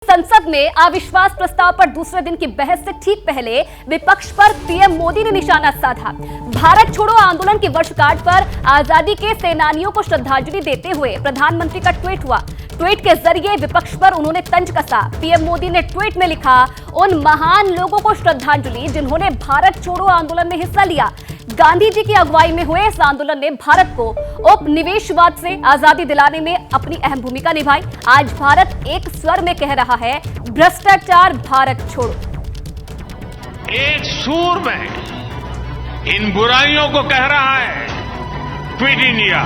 संसद में अविश्वास प्रस्ताव पर दूसरे दिन की बहस से ठीक पहले विपक्ष पर पीएम मोदी ने निशाना साधा। भारत छोड़ो आंदोलन की वर्षगांठ पर आजादी के सेनानियों को श्रद्धांजलि देते हुए प्रधानमंत्री का ट्वीट हुआ। ट्वीट के जरिए विपक्ष पर उन्होंने तंज कसा। पीएम मोदी ने ट्वीट में लिखा, उन महान लोगों को श्रद्धांजलि जिन्होंने भारत छोड़ो आंदोलन में हिस्सा लिया। गांधी जी की अगुवाई में हुए इस आंदोलन ने भारत को उपनिवेशवाद से आजादी दिलाने में अपनी अहम भूमिका निभाई। आज भारत एक स्वर में कह रहा है, भ्रष्टाचार भारत छोड़ो। एक सुर में इन बुराइयों को कह रहा है, क्विट इंडिया।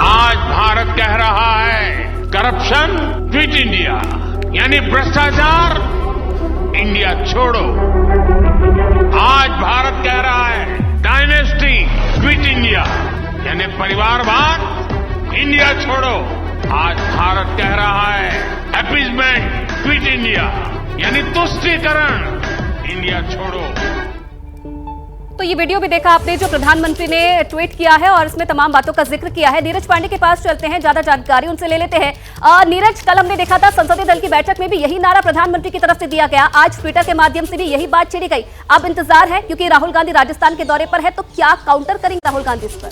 आज भारत कह रहा है, करप्शन क्विट इंडिया, यानी भ्रष्टाचार इंडिया छोड़ो। आज भारत कह रहा है, डायनेस्टी क्विट इंडिया, यानी परिवारवाद इंडिया छोड़ो। आज भारत कह रहा है, अपीजमेंट क्विट इंडिया, यानी तुष्टीकरण इंडिया छोड़ो। तो ये वीडियो भी देखा आपने जो प्रधानमंत्री ने ट्वीट किया है और इसमें तमाम बातों का जिक्र किया है। नीरज पांडे के पास चलते हैं, ज्यादा जानकारी उनसे ले लेते हैं। नीरज, कल हमने देखा था संसदीय दल की बैठक में भी यही नारा प्रधानमंत्री की तरफ से दिया गया। आज ट्विटर के माध्यम से भी यही बात छेड़ी गई। अब इंतजार है क्योंकि राहुल गांधी राजस्थान के दौरे पर है, तो क्या काउंटर करेंगे राहुल गांधी इस पर?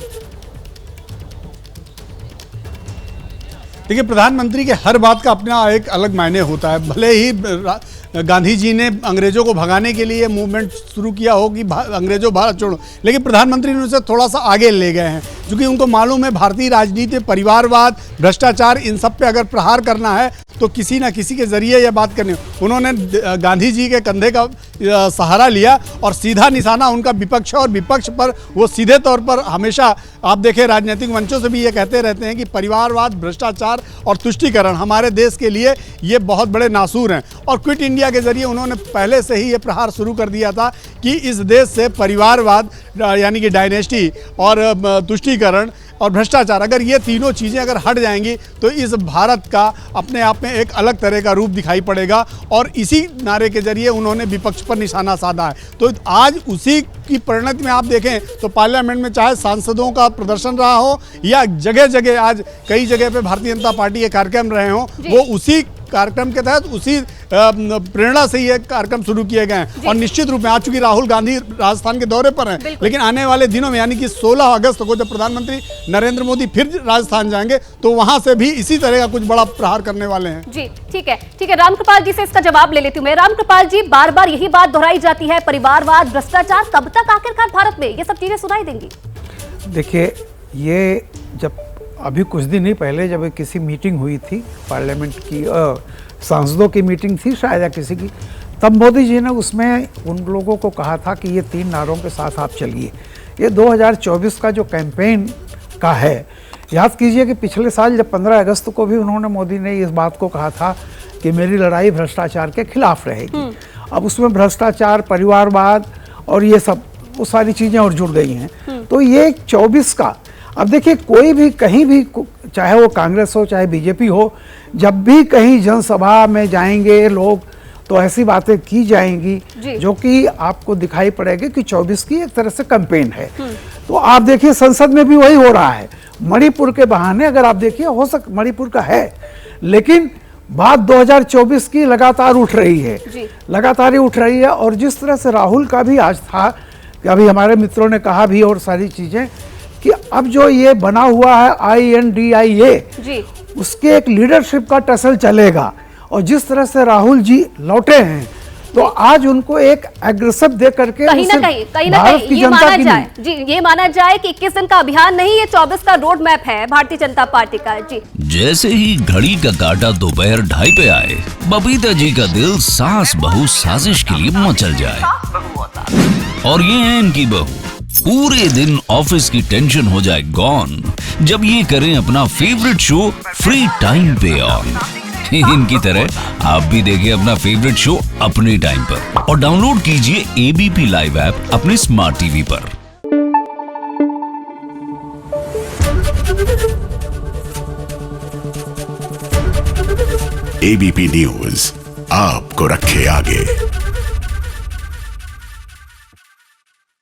देखिए, प्रधानमंत्री के हर बात का अपना एक अलग मायने होता है। भले ही गांधी जी ने अंग्रेजों को भगाने के लिए मूवमेंट शुरू किया हो कि अंग्रेजों भारत छोड़ो, लेकिन प्रधानमंत्री ने उसे थोड़ा सा आगे ले गए हैं, क्योंकि उनको मालूम है भारतीय राजनीति, परिवारवाद, भ्रष्टाचार, इन सब पे अगर प्रहार करना है तो किसी ना किसी के जरिए यह बात करनी। उन्होंने गांधी जी के कंधे का सहारा लिया और सीधा निशाना उनका विपक्ष है, और विपक्ष पर वो सीधे तौर पर हमेशा आप देखें राजनीतिक मंचों से भी ये कहते रहते हैं कि परिवारवाद, भ्रष्टाचार और तुष्टीकरण हमारे देश के लिए ये बहुत बड़े नासूर हैं। और क्विट इंडिया के जरिए उन्होंने पहले से ही ये प्रहार शुरू कर दिया था कि इस देश से परिवारवाद यानी कि डायनेस्टी और तुष्टीकरण और भ्रष्टाचार, अगर ये तीनों चीज़ें अगर हट जाएंगी तो इस भारत का अपने आप में एक अलग तरह का रूप दिखाई पड़ेगा। और इसी नारे के जरिए उन्होंने विपक्ष पर निशाना साधा है। तो आज उसी की परिणति में आप देखें तो पार्लियामेंट में चाहे सांसदों का प्रदर्शन रहा हो या जगह जगह आज कई जगह पे भारतीय जनता पार्टी के कार्यक्रम रहे हों, वो उसी कार्यक्रम के तहत उसी प्रेरणा से ये कार्यक्रम शुरू किए गए हैं। और निश्चित रूप में आज चूंकि राहुल गांधी राजस्थान के दौरे पर हैं, लेकिन आने वाले दिनों में यानी कि 16 अगस्त को जब प्रधानमंत्री नरेंद्र मोदी फिर राजस्थान जाएंगे तो वहां से भी इसी तरह का कुछ बड़ा प्रहार करने वाले हैं। जी ठीक है, ठीक है। रामकृपाल जी से इसका जवाब ले लेती हूँ मैं। रामकृपाल जी, बार बार यही बात दोहराई जाती है, परिवारवाद, भ्रष्टाचार, कब तक आखिरकार भारत में ये सब चीजें सुनाई देंगी? देखिए, ये जब अभी कुछ दिन ही पहले जब किसी मीटिंग हुई थी पार्लियामेंट की, सांसदों की मीटिंग थी शायद या किसी की, तब मोदी जी ने उसमें उन लोगों को कहा था कि ये 3 नारों के साथ आप चलिए। ये 2024 का जो कैंपेन का है, याद कीजिए कि पिछले साल जब 15 अगस्त को भी उन्होंने, मोदी ने इस बात को कहा था कि मेरी लड़ाई भ्रष्टाचार के खिलाफ रहेगी। अब उसमें भ्रष्टाचार, परिवारवाद और ये सब वो सारी चीज़ें और जुड़ गई हैं। तो ये 24 का, अब देखिए कोई भी कहीं भी, चाहे वो कांग्रेस हो चाहे बीजेपी हो, जब भी कहीं जनसभा में जाएंगे लोग तो ऐसी बातें की जाएंगी जो कि आपको दिखाई पड़ेगी कि 24 की एक तरह से कैंपेन है। तो आप देखिए संसद में भी वही हो रहा है। मणिपुर के बहाने अगर आप देखिए, हो सक मणिपुर का है, लेकिन बात 2024 की लगातार उठ रही है, लगातार ही उठ रही है। और जिस तरह से राहुल का भी आज था, अभी हमारे मित्रों ने कहा भी और सारी चीजें, कि अब जो ये बना हुआ है INDIA, उसके एक लीडरशिप का टसल चलेगा। और जिस तरह से राहुल जी लौटे हैं तो आज उनको एक एग्रेसिव दे करके कहीं ना कहीं ये माना जाए, जी ये माना जाए कि 21 दिन का अभियान नहीं, ये 24 का रोड मैप है भारतीय जनता पार्टी का। जी जैसे ही घड़ी का काटा दोपहर 2:30 पे आए, बबीता जी का दिल सास बहू साजिश के लिए मचल जाए। और ये है इनकी बहू, पूरे दिन ऑफिस की टेंशन हो जाए गॉन जब ये करें अपना फेवरेट शो फ्री टाइम पे ऑन। इनकी तरह आप भी देखिए अपना फेवरेट शो अपने टाइम पर और डाउनलोड कीजिए ABP लाइव ऐप अपने स्मार्ट टीवी पर। ABP न्यूज आपको रखे आगे।